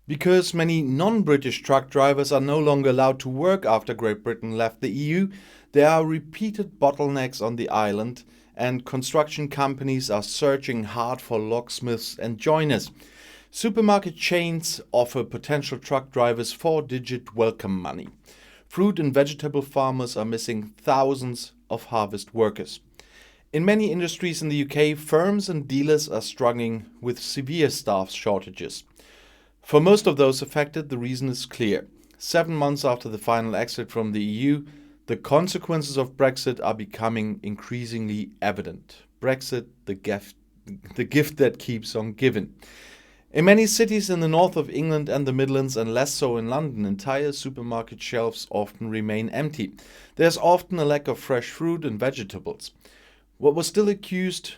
Because many non-British truck drivers are no longer allowed to work after Great Britain left the EU, there are repeated bottlenecks on the island, and construction companies are searching hard for locksmiths and joiners. Supermarket chains offer potential truck drivers four-digit welcome money. Fruit and vegetable farmers are missing thousands of harvest workers. In many industries in the UK, firms and dealers are struggling with severe staff shortages. For most of those affected, the reason is clear. 7 months after the final exit from the EU, the consequences of Brexit are becoming increasingly evident. Brexit, the gift that keeps on giving. In many cities in the north of England and the Midlands, and less so in London, entire supermarket shelves often remain empty. There's often a lack of fresh fruit and vegetables. What was still accused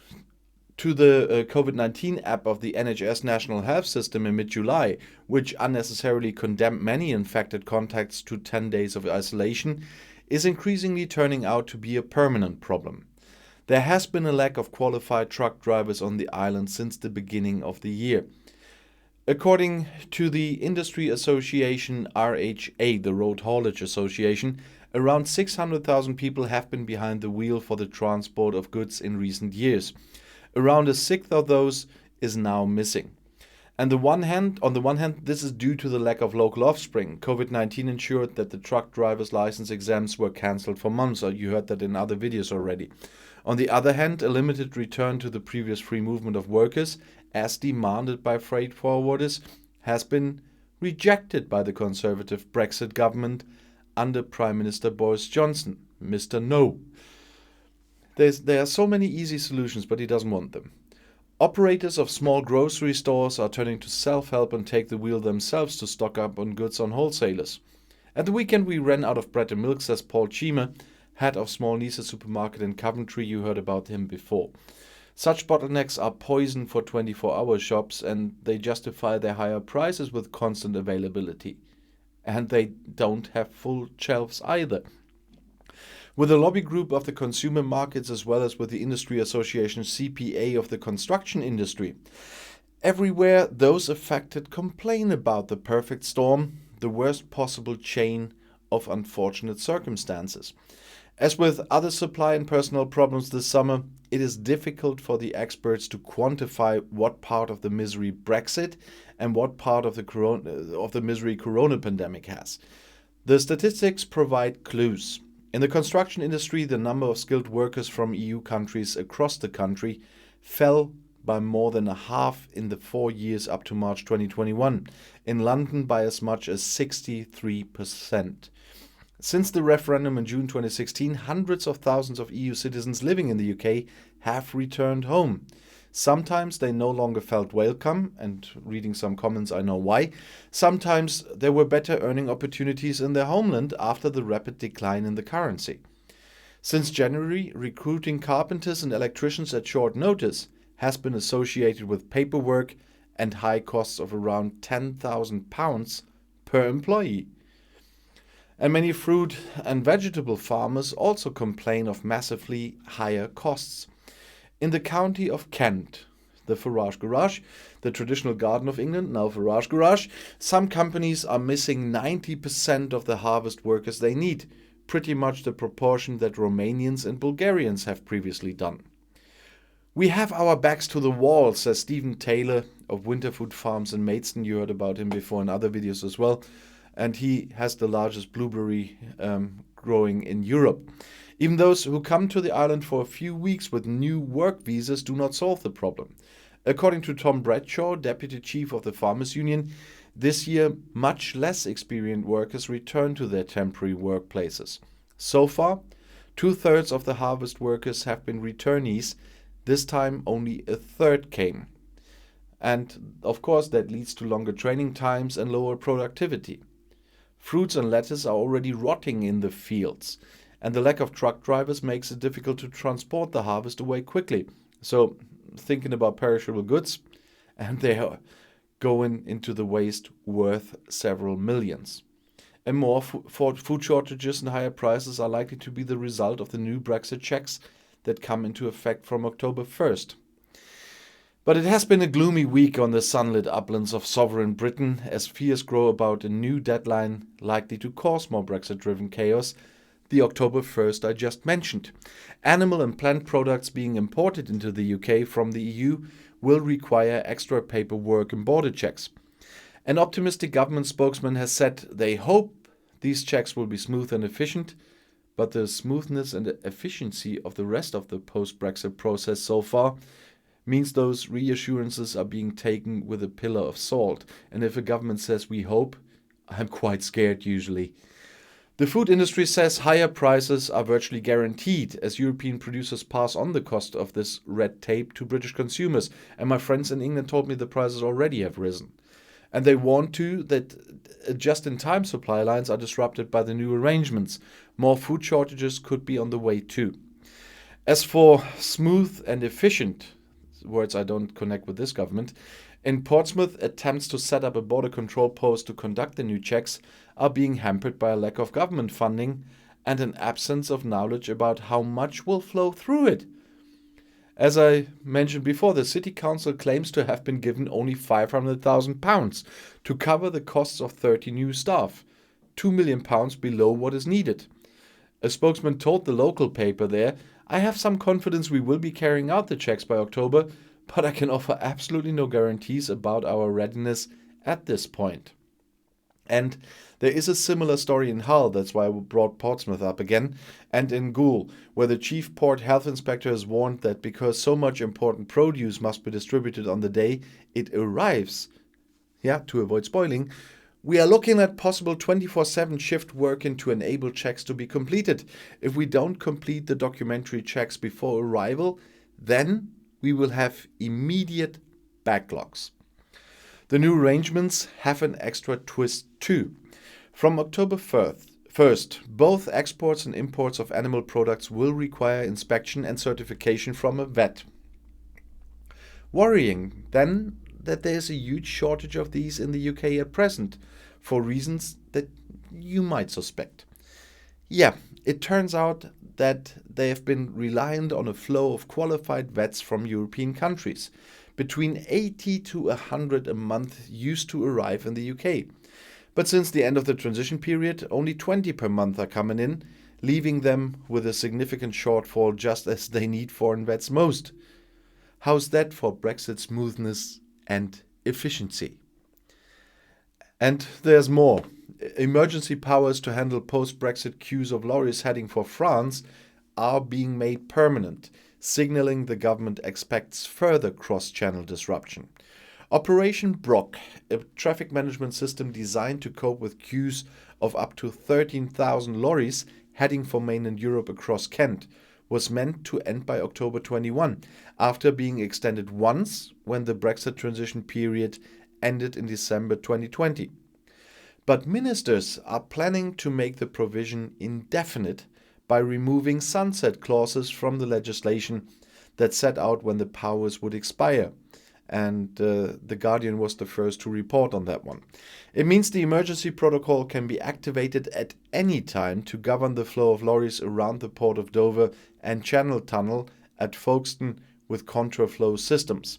to the COVID-19 app of the NHS National Health System in mid-July, which unnecessarily condemned many infected contacts to 10 days of isolation, is increasingly turning out to be a permanent problem. There has been a lack of qualified truck drivers on the island since the beginning of the year. According to the industry association RHA, the Road Haulage Association, around 600,000 people have been behind the wheel for the transport of goods in recent years. Around a sixth of those is now missing. On the one hand, this is due to the lack of local offspring. COVID-19 ensured that the truck driver's license exams were cancelled for months, or you heard that in other videos already. On the other hand, a limited return to the previous free movement of workers, as demanded by freight forwarders, has been rejected by the Conservative Brexit government under Prime Minister Boris Johnson, Mr. No. There are so many easy solutions, but he doesn't want them. Operators of small grocery stores are turning to self-help and take the wheel themselves to stock up on goods on wholesalers. At the weekend we ran out of bread and milk, says Paul Chiemer, head of Small Nisa supermarket in Coventry. You heard about him before. Such bottlenecks are poison for 24-hour shops, and they justify their higher prices with constant availability. And they don't have full shelves either. With the lobby group of the consumer markets, as well as with the industry association CPA of the construction industry, everywhere those affected complain about the perfect storm, the worst possible chain of unfortunate circumstances. As with other supply and personnel problems this summer, it is difficult for the experts to quantify what part of the misery Brexit and what part of the misery Corona pandemic has. The statistics provide clues. In the construction industry, the number of skilled workers from EU countries across the country fell by more than a half in the 4 years up to March 2021. In London, by as much as 63%. Since the referendum in June 2016, hundreds of thousands of EU citizens living in the UK have returned home. Sometimes they no longer felt welcome, and reading some comments I know why. Sometimes there were better earning opportunities in their homeland after the rapid decline in the currency. Since January, recruiting carpenters and electricians at short notice has been associated with paperwork and high costs of around £10,000 per employee. And many fruit and vegetable farmers also complain of massively higher costs. In the county of Kent, the Farage Garage, the traditional garden of England, now Farage Garage, some companies are missing 90% of the harvest workers they need, pretty much the proportion that Romanians and Bulgarians have previously done. We have our backs to the wall, says Stephen Taylor of Winterfood Farms in Maidstone. You heard about him before in other videos as well. And he has the largest blueberry growing in Europe. Even those who come to the island for a few weeks with new work visas do not solve the problem. According to Tom Bradshaw, deputy chief of the Farmers Union, this year much less experienced workers return to their temporary workplaces. So far, 2/3 of the harvest workers have been returnees. This time only a third came. And of course that leads to longer training times and lower productivity. Fruits and lettuce are already rotting in the fields, and the lack of truck drivers makes it difficult to transport the harvest away quickly. So, thinking about perishable goods, and they are going into the waste worth several millions. And more food shortages and higher prices are likely to be the result of the new Brexit checks that come into effect from October 1st. But it has been a gloomy week on the sunlit uplands of sovereign Britain as fears grow about a new deadline likely to cause more Brexit-driven chaos, the October 1st I just mentioned. Animal and plant products being imported into the UK from the EU will require extra paperwork and border checks. An optimistic government spokesman has said they hope these checks will be smooth and efficient, but the smoothness and efficiency of the rest of the post-Brexit process so far means those reassurances are being taken with a pillar of salt. And if a government says we hope, I'm quite scared usually. The food industry says higher prices are virtually guaranteed as European producers pass on the cost of this red tape to British consumers. And my friends in England told me the prices already have risen. And they warn too that just-in-time supply lines are disrupted by the new arrangements. More food shortages could be on the way too. As for smooth and efficient, words I don't connect with this government, in Portsmouth, attempts to set up a border control post to conduct the new checks are being hampered by a lack of government funding and an absence of knowledge about how much will flow through it. As I mentioned before, the City Council claims to have been given only £500,000 to cover the costs of 30 new staff, £2 million below what is needed. A spokesman told the local paper there, "I have some confidence we will be carrying out the checks by October, but I can offer absolutely no guarantees about our readiness at this point." And there is a similar story in Hull, that's why I brought Portsmouth up again, and in Goole, where the chief port health inspector has warned that because so much important produce must be distributed on the day it arrives, to avoid spoiling, we are looking at possible 24/7 shift working to enable checks to be completed. If we don't complete the documentary checks before arrival, then we will have immediate backlogs. The new arrangements have an extra twist too. From October 1st, both exports and imports of animal products will require inspection and certification from a vet. Worrying, then, that there is a huge shortage of these in the UK at present, for reasons that you might suspect. It turns out that they have been reliant on a flow of qualified vets from European countries. Between 80 to 100 a month used to arrive in the UK. But since the end of the transition period, only 20 per month are coming in, leaving them with a significant shortfall just as they need foreign vets most. How's that for Brexit smoothness and efficiency? And there's more. Emergency powers to handle post-Brexit queues of lorries heading for France are being made permanent, signaling the government expects further cross-channel disruption. Operation Brock, a traffic management system designed to cope with queues of up to 13,000 lorries heading for mainland Europe across Kent, was meant to end by October 21, after being extended once when the Brexit transition period ended in December 2020. But ministers are planning to make the provision indefinite by removing sunset clauses from the legislation that set out when the powers would expire. And The Guardian was the first to report on that one. It means the emergency protocol can be activated at any time to govern the flow of lorries around the port of Dover and Channel Tunnel at Folkestone with contraflow systems.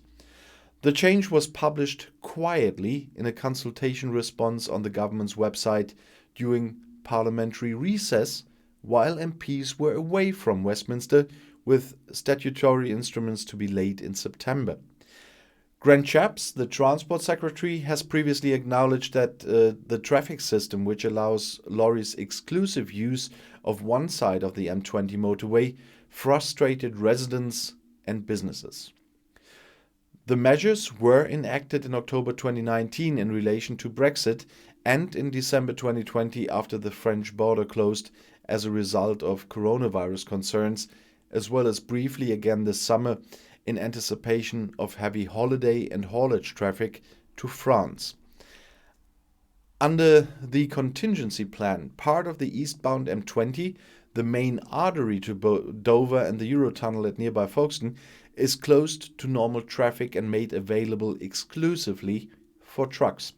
The change was published quietly in a consultation response on the government's website during parliamentary recess, while MPs were away from Westminster with statutory instruments to be laid in September. Grant Shapps, the Transport Secretary, has previously acknowledged that the traffic system, which allows lorries exclusive use of one side of the M20 motorway, frustrated residents and businesses. The measures were enacted in October 2019 in relation to Brexit and in December 2020 after the French border closed as a result of coronavirus concerns, as well as briefly again this summer in anticipation of heavy holiday and haulage traffic to France. Under the contingency plan, part of the eastbound M20, the main artery to Dover and the Eurotunnel at nearby Folkestone, is closed to normal traffic and made available exclusively for trucks.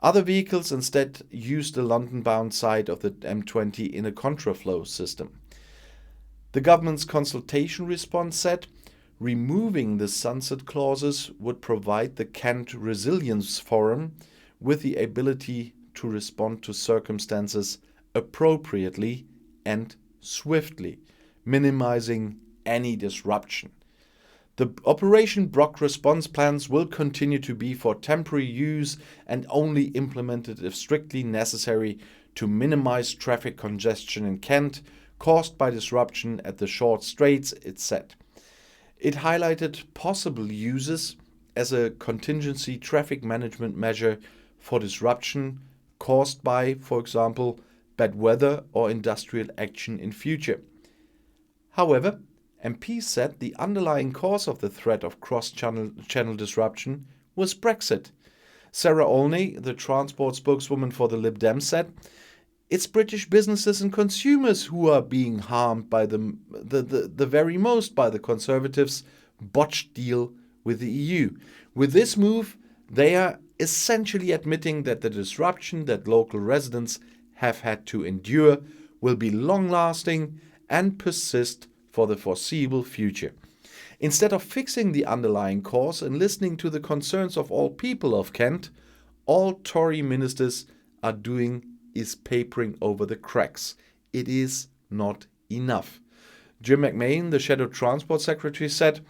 Other vehicles instead use the London-bound side of the M20 in a contraflow system. The government's consultation response said, Removing the sunset clauses would provide the Kent Resilience Forum with the ability to respond to circumstances appropriately and swiftly, minimizing any disruption. The Operation Brock response plans will continue to be for temporary use and only implemented if strictly necessary to minimize traffic congestion in Kent caused by disruption at the short straits, it said. It highlighted possible uses as a contingency traffic management measure for disruption caused by, for example, bad weather or industrial action in future. However, MPs said the underlying cause of the threat of cross-channel disruption was Brexit. Sarah Olney, the transport spokeswoman for the Lib Dems, said, "It's British businesses and consumers who are being harmed by the very most by the Conservatives' botched deal with the EU. With this move, they are essentially admitting that the disruption that local residents have had to endure will be long-lasting and persist for the foreseeable future. Instead of fixing the underlying cause and listening to the concerns of all people of Kent, all Tory ministers are doing is papering over the cracks. It is not enough." Jim McMahon, the Shadow Transport Secretary, said,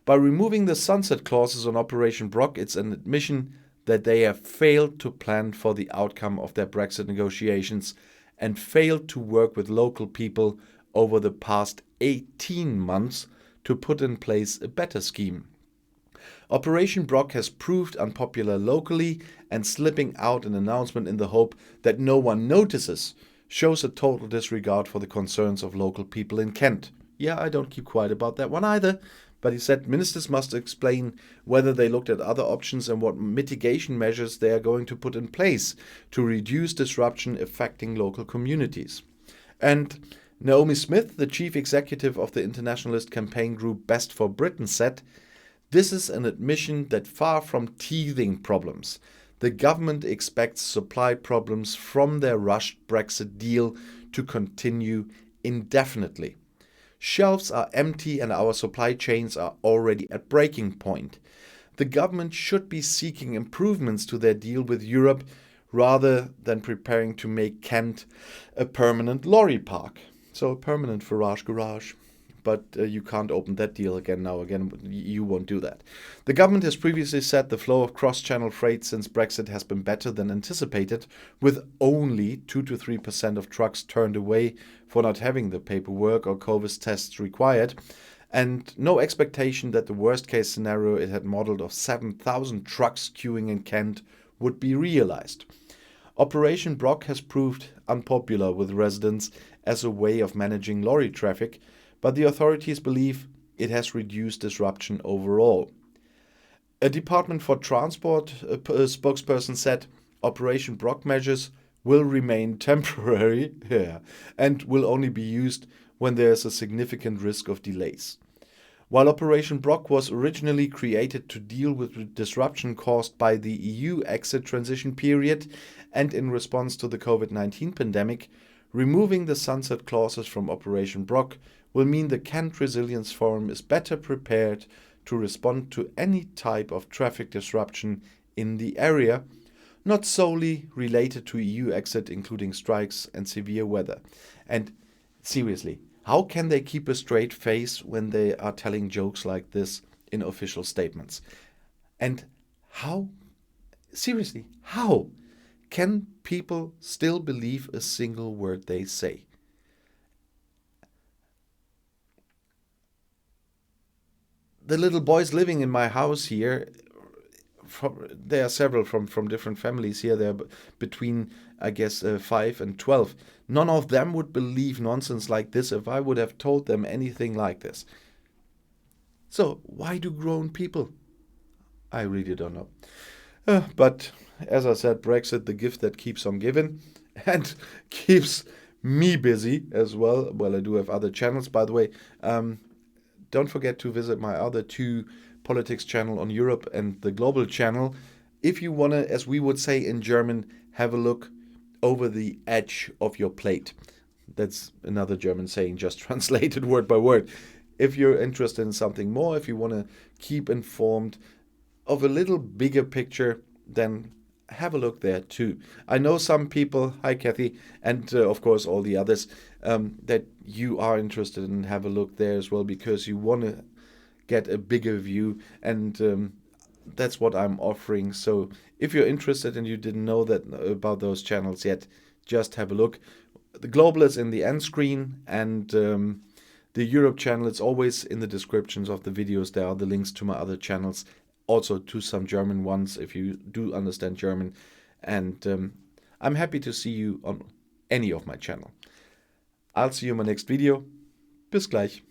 "By removing the sunset clauses on Operation Brock, it's an admission that they have failed to plan for the outcome of their Brexit negotiations and failed to work with local people over the past 18 months to put in place a better scheme. Operation Brock has proved unpopular locally, and slipping out an announcement in the hope that no one notices shows a total disregard for the concerns of local people in Kent." Yeah, I don't keep quiet about that one either. But he said ministers must explain whether they looked at other options and what mitigation measures they are going to put in place to reduce disruption affecting local communities. And Naomi Smith, the chief executive of the internationalist campaign group Best for Britain, said, "This is an admission that far from teething problems, the government expects supply problems from their rushed Brexit deal to continue indefinitely. Shelves are empty and our supply chains are already at breaking point. The government should be seeking improvements to their deal with Europe rather than preparing to make Kent a permanent lorry park." So a permanent garage. But you can't open that deal again now. Again, you won't do that. The government has previously said the flow of cross-channel freight since Brexit has been better than anticipated, with only 2 to 3% of trucks turned away for not having the paperwork or COVID tests required, and no expectation that the worst-case scenario it had modeled of 7,000 trucks queuing in Kent would be realized. Operation Brock has proved unpopular with residents as a way of managing lorry traffic, but the authorities believe it has reduced disruption overall. A Department for Transport spokesperson said Operation Brock measures will remain temporary and will only be used when there is a significant risk of delays. While Operation Brock was originally created to deal with disruption caused by the EU exit transition period and in response to the COVID-19 pandemic, removing the sunset clauses from Operation Brock will mean the Kent Resilience Forum is better prepared to respond to any type of traffic disruption in the area, not solely related to EU exit, including strikes and severe weather. And seriously, how can they keep a straight face when they are telling jokes like this in official statements? And how can people still believe a single word they say? The little boys living in my house here, there are several from different families here. They're between, I guess, 5 and 12. None of them would believe nonsense like this if I would have told them anything like this. So why do grown people? I really don't know. But as I said, Brexit, the gift that keeps on giving and keeps me busy as well. Well, I do have other channels, by the way. Don't forget to visit my other 2 politics channel on Europe and the global channel. If you want to, as we would say in German, have a look over the edge of your plate. That's another German saying, just translated word by word. if you're interested in something more, if you want to keep informed of a little bigger picture, then have a look there too. I know some people, hi Kathy, and of course all the others, that you are interested in have a look there as well because you want to get a bigger view, and that's what I'm offering. So if you're interested and you didn't know that about those channels yet, just have a look. The global is in the end screen, and the Europe channel is always in the descriptions of the videos. There are the links to my other channels, also to some German ones if you do understand German. And I'm happy to see you on any of my channel. I'll see you in my next video. Bis gleich.